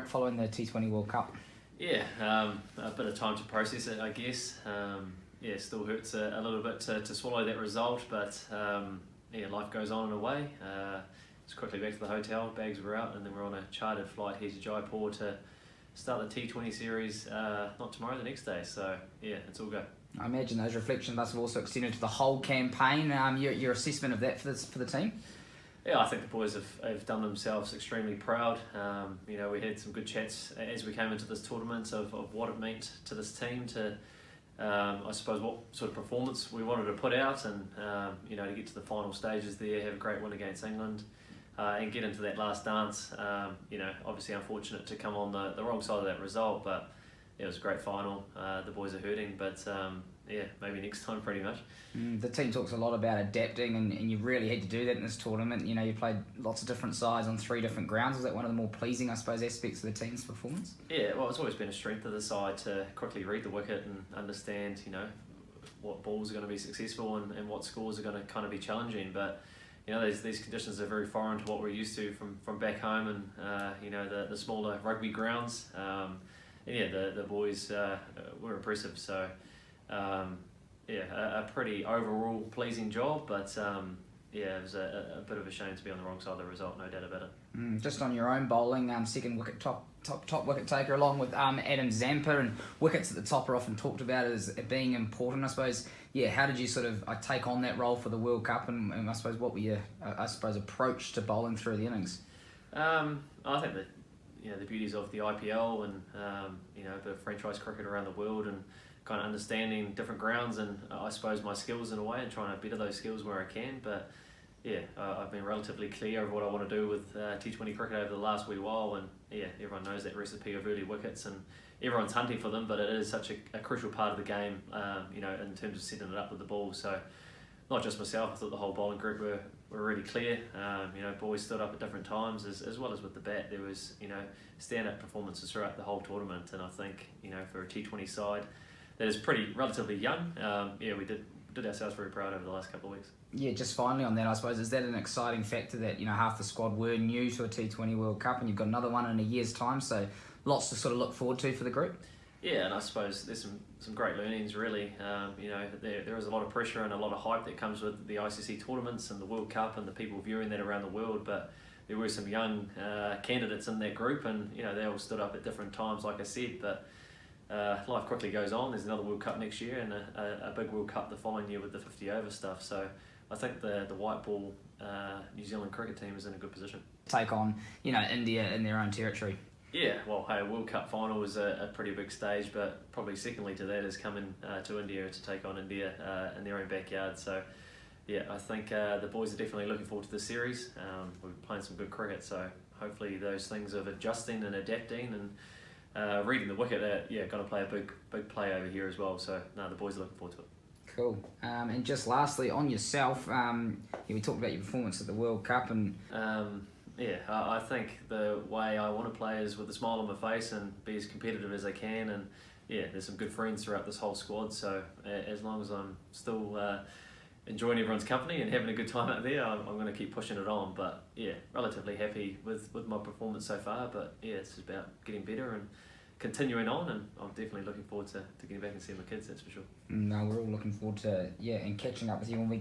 following the T20 World Cup? Yeah, a bit of time to process it, I guess. Yeah, still hurts a little bit to swallow that result, but yeah, life goes on in a way. Just quickly back to the hotel, bags were out, and then we're on a chartered flight here to Jaipur to start the T20 series, not tomorrow, the next day. So yeah, it's all go. I imagine those reflections must have also extended to the whole campaign. Your assessment of that for the team? Yeah, I think the boys have done themselves extremely proud. You know, we had some good chats as we came into this tournament of what it meant to this team to, I suppose, what sort of performance we wanted to put out, and you know, to get to the final stages there, have a great win against England, and get into that last dance. You know, obviously unfortunate to come on the wrong side of that result, but it was a great final. The boys are hurting, but yeah, maybe next time pretty much. The team talks a lot about adapting, and you really had to do that in this tournament. You know, you played lots of different sides on 3 different grounds. Was that one of the more pleasing, I suppose, aspects of the team's performance? Yeah, well, it's always been a strength of the side to quickly read the wicket and understand, you know, what balls are going to be successful and what scores are going to kind of be challenging. But you know, these conditions are very foreign to what we're used to from back home, and you know, the smaller rugby grounds. And yeah, the boys were impressive. So yeah, a pretty overall pleasing job, but yeah, it was a bit of a shame to be on the wrong side of the result, no doubt about it. Just on your own bowling, second wicket top wicket taker, along with Adam Zampa, and wickets at the top are often talked about as being important, I suppose. Yeah, how did you sort of take on that role for the World Cup, and I suppose what were your approach to bowling through the innings? I think that, you know, the beauties of the IPL and you know, a bit of franchise cricket around the world, and kind of understanding different grounds, and I suppose my skills in a way, and trying to better those skills where I can. But yeah, I've been relatively clear of what I want to do with T20 cricket over the last wee while, and yeah, everyone knows that recipe of early wickets, and everyone's hunting for them, but it is such a crucial part of the game, you know, in terms of setting it up with the ball. So not just myself, I thought the whole bowling group were really clear. You know, boys stood up at different times, as well as with the bat. There was, you know, stand-up performances throughout the whole tournament, and I think, you know, for a T20 side that is relatively young, yeah, we did ourselves very proud over the last couple of weeks. Yeah, just finally on that, I suppose, is that an exciting factor that, you know, half the squad were new to a T20 World Cup, and you've got another one in a year's time, so lots to sort of look forward to for the group? Yeah, and I suppose there's some great learnings, really. You know, there is a lot of pressure and a lot of hype that comes with the ICC tournaments and the World Cup and the people viewing that around the world, but there were some young candidates in that group, and you know, they all stood up at different times, like I said, but life quickly goes on. There's another World Cup next year, and a big World Cup the following year with the 50 over stuff. So I think the white ball New Zealand cricket team is in a good position. Take on, you know, India in their own territory. Yeah, well, hey, a World Cup final was a pretty big stage, but probably secondly to that is coming to India to take on India in their own backyard. So yeah, I think the boys are definitely looking forward to the series. We're playing some good cricket, so hopefully those things of adjusting and adapting and reading the wicket, yeah, going to play a big play over here as well. So no, the boys are looking forward to it. Cool. And just lastly, on yourself, yeah, we talked about your performance at the World Cup, and yeah, I think the way I want to play is with a smile on my face and be as competitive as I can. And yeah, there's some good friends throughout this whole squad. So as long as I'm still enjoying everyone's company and having a good time out there, I'm going to keep pushing it on. But yeah, relatively happy with my performance so far. But yeah, it's about getting better and continuing on, and I'm definitely looking forward to getting back and seeing my kids, that's for sure. No, we're all looking forward to, yeah, and catching up with you when we